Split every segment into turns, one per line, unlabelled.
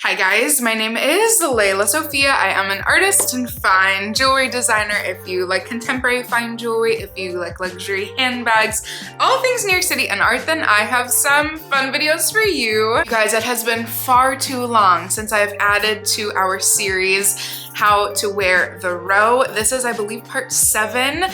Hi guys, my name is Lelasophia. I am an artist and fine jewelry designer. If you like contemporary fine jewelry, if you like luxury handbags, all things New York City and art, then I have some fun videos for you. You guys, it has been far too long since I've added to our series How to Wear the Row. This is, I believe, part 7.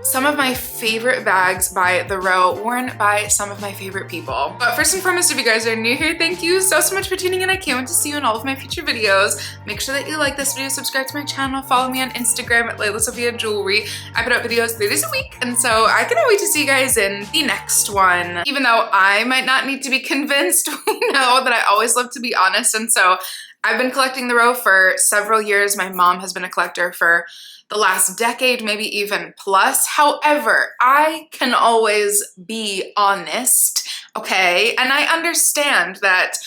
Some of my favorite bags by The Row, worn by some of my favorite people. But first and foremost, if you guys are new here, thank you so much for tuning in. I can't wait to see you in all of my future videos. Make sure that you like this video, subscribe to my channel, follow me on Instagram at lelasophia jewelry. I put out videos 3 days a week, and so I cannot wait to see you guys in the next one. Even though I might not need to be convinced, we know that I always love to be honest, and so I've been collecting The Row for several years. My mom has been a collector for the last decade, maybe even plus. However, I can always be honest, okay? And I understand that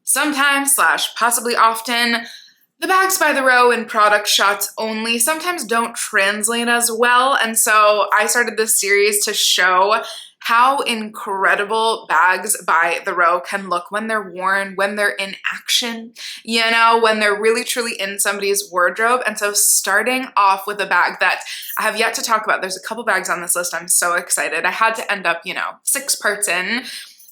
sometimes, slash possibly often, the bags by The Row in product shots only sometimes don't translate as well. And so I started this series to show how incredible bags by The Row can look when they're worn, when they're in action, you know, when they're really truly in somebody's wardrobe. And so starting off with a bag that I have yet to talk about, there's a couple bags on this list, I'm so excited. I had to end up, 6 parts in,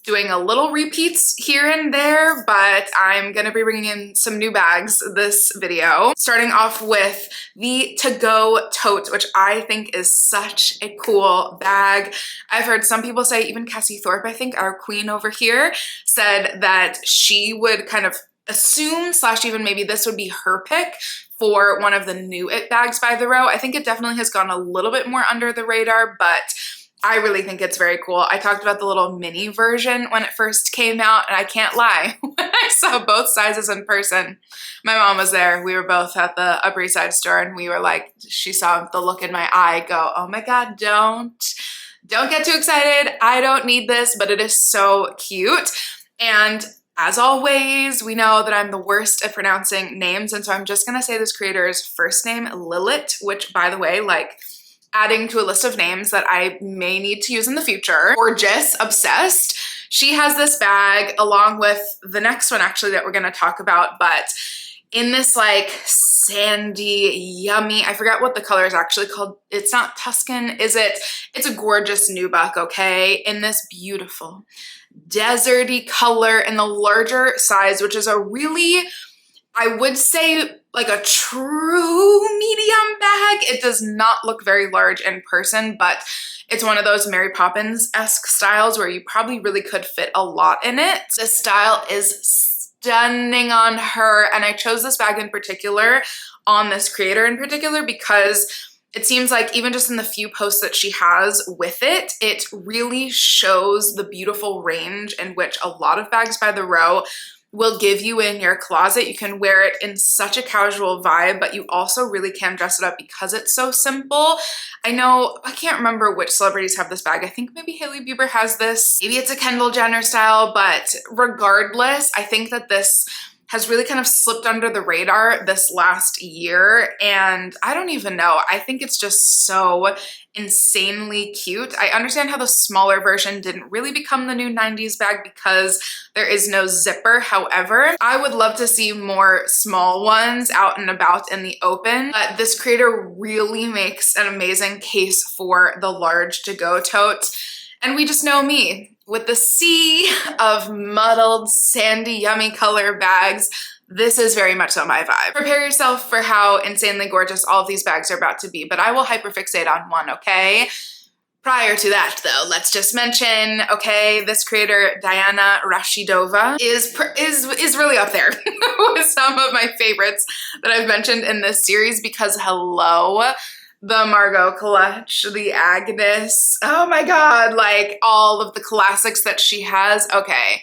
doing a little repeats here and there, but I'm gonna be bringing in some new bags this video. Starting off with the to-go tote, which I think is such a cool bag. I've heard some people say, even Cassie Thorpe, I think, our queen over here, said that she would kind of assume, slash even maybe this would be her pick for one of the new It bags by The Row. I think it definitely has gone a little bit more under the radar, but I really think it's very cool. I talked about the little mini version when it first came out, and I can't lie, when I saw both sizes in person, my mom was there. We were both at the Upper East Side store, and we were like, she saw the look in my eye go, oh my God, don't get too excited. I don't need this, but it is so cute. And as always, we know that I'm the worst at pronouncing names, and so I'm just gonna say this creator's first name, Lilith, which, by the way, like, adding to a list of names that I may need to use in the future. Gorgeous, obsessed. She has this bag along with the next one actually that we're gonna talk about, but in this like sandy, yummy, I forgot what the color is actually called. It's not Tuscan, is it? It's a gorgeous nubuck, okay? In this beautiful deserty color in the larger size, which is a really, I would say, like a true medium bag. It does not look very large in person, but it's one of those Mary Poppins-esque styles where you probably really could fit a lot in it. This style is stunning on her, and I chose this bag in particular on this creator in particular because it seems like even just in the few posts that she has with it, it really shows the beautiful range in which a lot of bags by The Row will give you in your closet. You can wear it in such a casual vibe, but you also really can dress it up because it's so simple. I know, I can't remember which celebrities have this bag. I think maybe Hailey Bieber has this. Maybe it's a Kendall Jenner style, but regardless, I think that this has really kind of slipped under the radar this last year, and I don't even know. I think it's just so insanely cute. I understand how the smaller version didn't really become the new 90s bag because there is no zipper. However, I would love to see more small ones out and about in the open, but this creator really makes an amazing case for the large to-go tote. And we just know me, with the sea of muddled, sandy, yummy color bags, this is very much so my vibe. Prepare yourself for how insanely gorgeous all of these bags are about to be, but I will hyperfixate on one, okay? Prior to that, though, let's just mention, okay, this creator, Diana Rashidova, is really up there with some of my favorites that I've mentioned in this series because, hello, the Margot clutch, the Agnes, oh my God, like all of the classics that she has. Okay,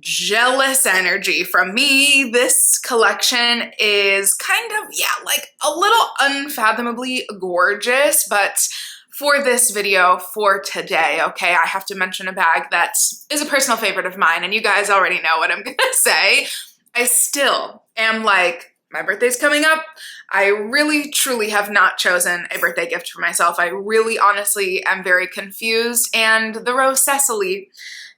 jealous energy from me. This collection is kind of, yeah, like a little unfathomably gorgeous, but for this video, for today, okay, I have to mention a bag that is a personal favorite of mine, and you guys already know what I'm gonna say. I still am like, my birthday's coming up. I really, truly have not chosen a birthday gift for myself. I really, honestly am very confused. And the Rose Cecily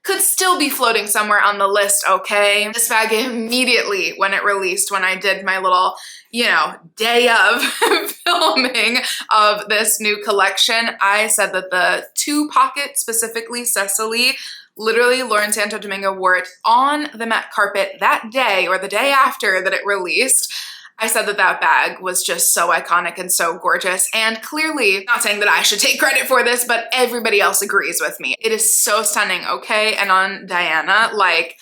could still be floating somewhere on the list, okay? This bag immediately when it released, when I did my little, you know, day of filming of this new collection, I said that the 2 pocket, specifically Cecily, literally Lauren Santo Domingo wore it on the matte carpet that day or the day after that it released. I said that that bag was just so iconic and so gorgeous, and clearly, not saying that I should take credit for this, but everybody else agrees with me. It is so stunning, okay? And on Diana, like,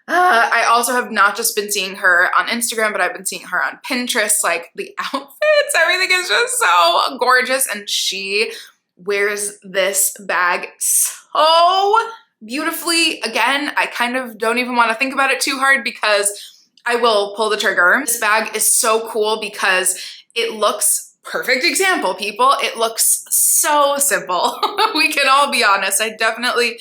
I also have not just been seeing her on Instagram, but I've been seeing her on Pinterest, like the outfits, everything is just so gorgeous, and she wears this bag so beautifully. Again, I kind of don't even want to think about it too hard because I will pull the trigger. This bag is so cool because it looks, perfect example, people, it looks so simple. We can all be honest. I definitely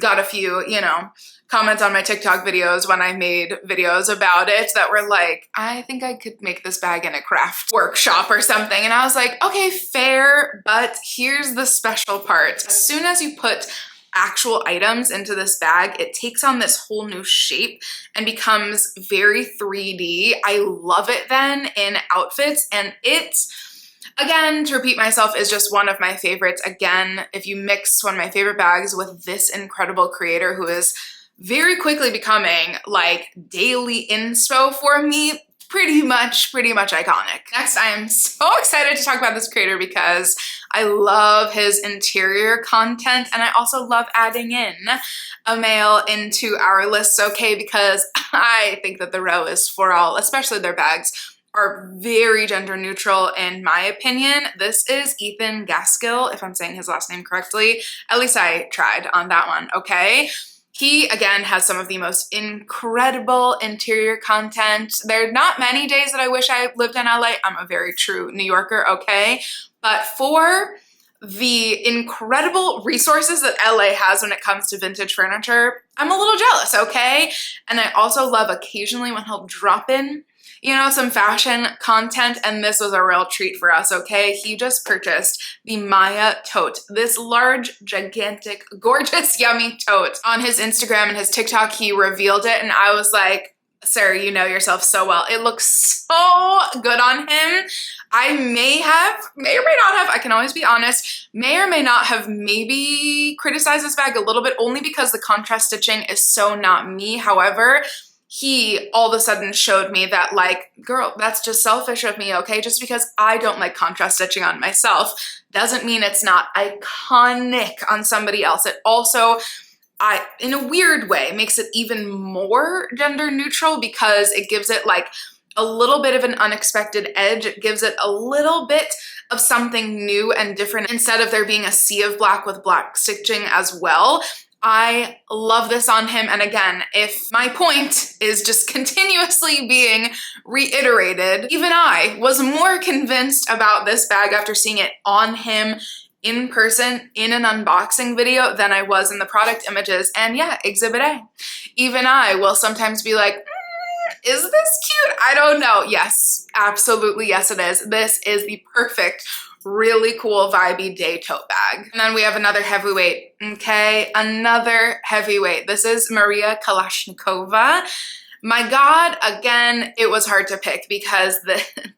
got a few, you know, comments on my TikTok videos when I made videos about it that were like, I think I could make this bag in a craft workshop or something. And I was like, okay, fair, but here's the special part. As soon as you put actual items into this bag, it takes on this whole new shape and becomes very 3D. I love it then in outfits, and it's, again, to repeat myself, is just one of my favorites. Again, if you mix one of my favorite bags with this incredible creator who is very quickly becoming like daily inspo for me, pretty much iconic. Next, I am so excited to talk about this creator because I love his interior content, and I also love adding in a male into our lists, okay, because I think that the row is for all, especially their bags are very gender neutral in my opinion. This is Ethan Gaskill, if I'm saying his last name correctly. At least I tried on that one, okay? He, again, has some of the most incredible interior content. There are not many days that I wish I lived in LA. I'm a very true New Yorker, okay? But for the incredible resources that LA has when it comes to vintage furniture, I'm a little jealous, okay? And I also love occasionally when he'll drop in, you know, some fashion content, and this was a real treat for us, okay? He just purchased the Maya tote, this large, gigantic, gorgeous, yummy tote. On his Instagram and his TikTok, he revealed it, and I was like, sir, you know yourself so well. It looks so good on him. I may or may not have, I can always be honest, may or may not have maybe criticized this bag a little bit, only because the contrast stitching is so not me. However, he all of a sudden showed me that, like, girl, that's just selfish of me, okay? Just because I don't like contrast stitching on myself doesn't mean it's not iconic on somebody else. It also, in a weird way, makes it even more gender neutral because it gives it like a little bit of an unexpected edge. It gives it a little bit of something new and different instead of there being a sea of black with black stitching as well. I love this on him, and again, if my point is just continuously being reiterated, even I was more convinced about this bag after seeing it on him in person in an unboxing video than I was in the product images. And yeah, Exhibit A. Even I will sometimes be like, is this cute? I don't know. Yes, absolutely, yes it is. This is the perfect, really cool vibey day tote bag. And then we have another heavyweight, okay? Another heavyweight. This is Maria Kalashnikova. My God, again, it was hard to pick because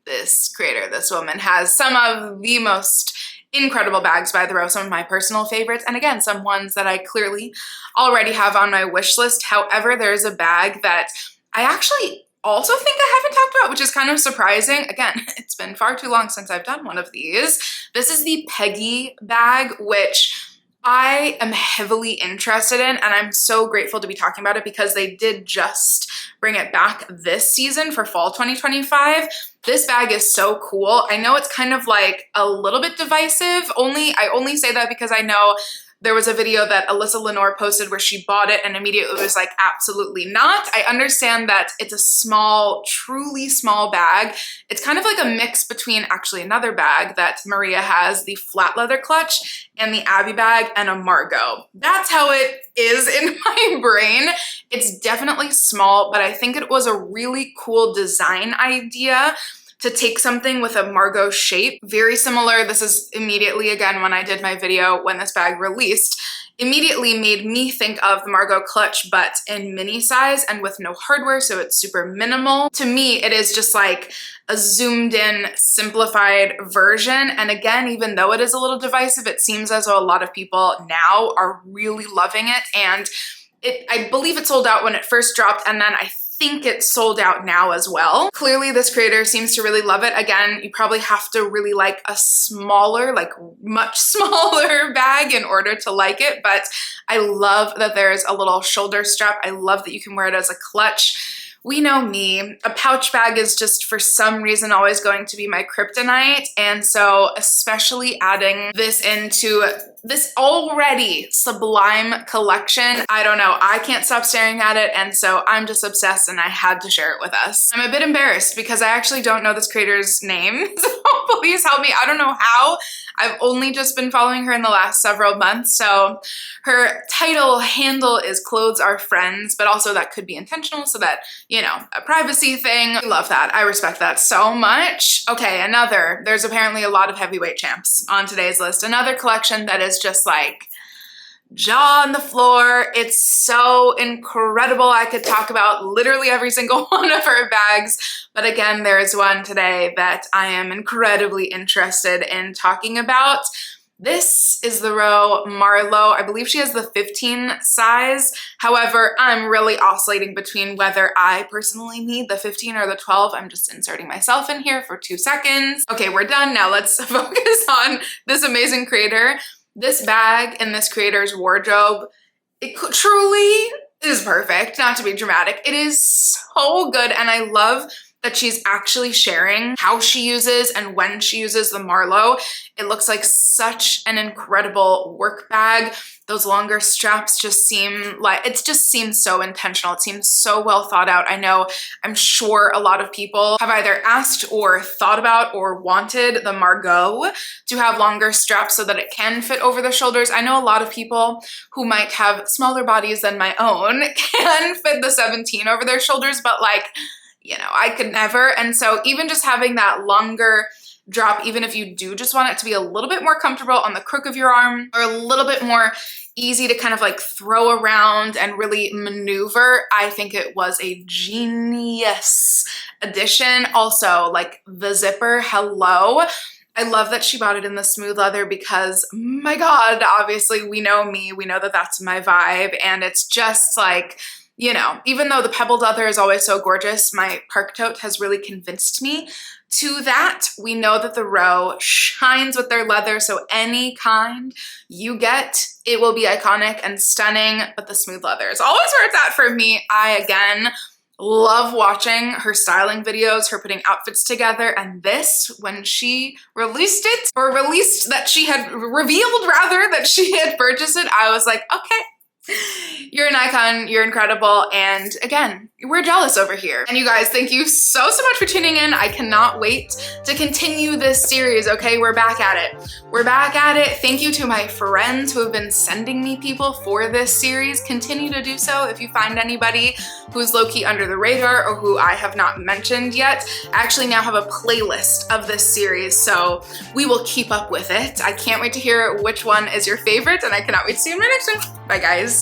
this creator, this woman, has some of the most incredible bags by the row, some of my personal favorites, and again, some ones that I clearly already have on my wish list. However, there's a bag that I actually also think I haven't talked about, which is kind of surprising. Again, it's been far too long since I've done one of these. This is the Peggy bag, which I am heavily interested in, and I'm so grateful to be talking about it because they did just bring it back this season for fall 2025. This bag is so cool. I know it's kind of like a little bit divisive. I only say that because I know there was a video that Alyssa Lenore posted where she bought it and immediately was like, absolutely not. I understand that it's a small, truly small bag. It's kind of like a mix between actually another bag that Maria has, the flat leather clutch, and the Abby bag and a Margot. That's how it is in my brain. It's definitely small, but I think it was a really cool design idea to take something with a Margot shape, very similar. This is immediately, again, when I did my video when this bag released, immediately made me think of the Margot clutch, but in mini size and with no hardware, so it's super minimal. To me, it is just like a zoomed in, simplified version. And again, even though it is a little divisive, it seems as though a lot of people now are really loving it. And I believe it sold out when it first dropped, and then I think it's sold out now as well. Clearly this creator seems to really love it. Again, you probably have to really like a smaller, like much smaller bag in order to like it, but I love that there's a little shoulder strap. I love that you can wear it as a clutch. We know me, a pouch bag is just for some reason always going to be my kryptonite, and so especially adding this into this already sublime collection, I don't know, I can't stop staring at it, and so I'm just obsessed and I had to share it with us. I'm a bit embarrassed because I actually don't know this creator's name, so please help me. I don't know how. I've only just been following her in the last several months, so her title handle is Clothes Are Friends, but also that could be intentional so that, you know, a privacy thing. I love that. I respect that so much. Okay, there's apparently a lot of heavyweight champs on today's list. Another collection that is just like jaw on the floor. It's so incredible. I could talk about literally every single one of her bags, but again, there's one today that I am incredibly interested in talking about. This is the row Marlowe. I believe she has the 15 size. However, I'm really oscillating between whether I personally need the 15 or the 12. I'm just inserting myself in here for 2 seconds. Okay, we're done. Now let's focus on this amazing creator. This bag in this creator's wardrobe, it truly is perfect, not to be dramatic. It is so good, and I love that she's actually sharing how she uses and when she uses the Marlowe. It looks like such an incredible work bag. Those longer straps just seem like, it just seems so intentional. It seems so well thought out. I'm sure a lot of people have either asked or thought about or wanted the Margot to have longer straps so that it can fit over the shoulders. I know a lot of people who might have smaller bodies than my own can fit the 17 over their shoulders, but like, you know, I could never. And so even just having that longer drop, even if you do just want it to be a little bit more comfortable on the crook of your arm or a little bit more easy to kind of like throw around and really maneuver, I think it was a genius addition. Also, like the zipper, hello. I love that she bought it in the smooth leather because, my God, obviously we know me, we know that that's my vibe, and it's just like, you know, even though the pebbled leather is always so gorgeous, my park tote has really convinced me to that. We know that the row shines with their leather, so any kind you get, it will be iconic and stunning, but the smooth leather is always where it's at for me. I, again, love watching her styling videos, her putting outfits together, and this, when she released it, or released that she had revealed rather that she had purchased it, I was like, okay, you're an icon, you're incredible, and again, we're jealous over here. And you guys, thank you so much for tuning in. I cannot wait to continue this series, okay? We're back at it. We're back at it. Thank you to my friends who have been sending me people for this series. Continue to do so if you find anybody who's low-key under the radar or who I have not mentioned yet. I actually now have a playlist of this series, so we will keep up with it. I can't wait to hear which one is your favorite, and I cannot wait to see you in my next one. Bye, guys.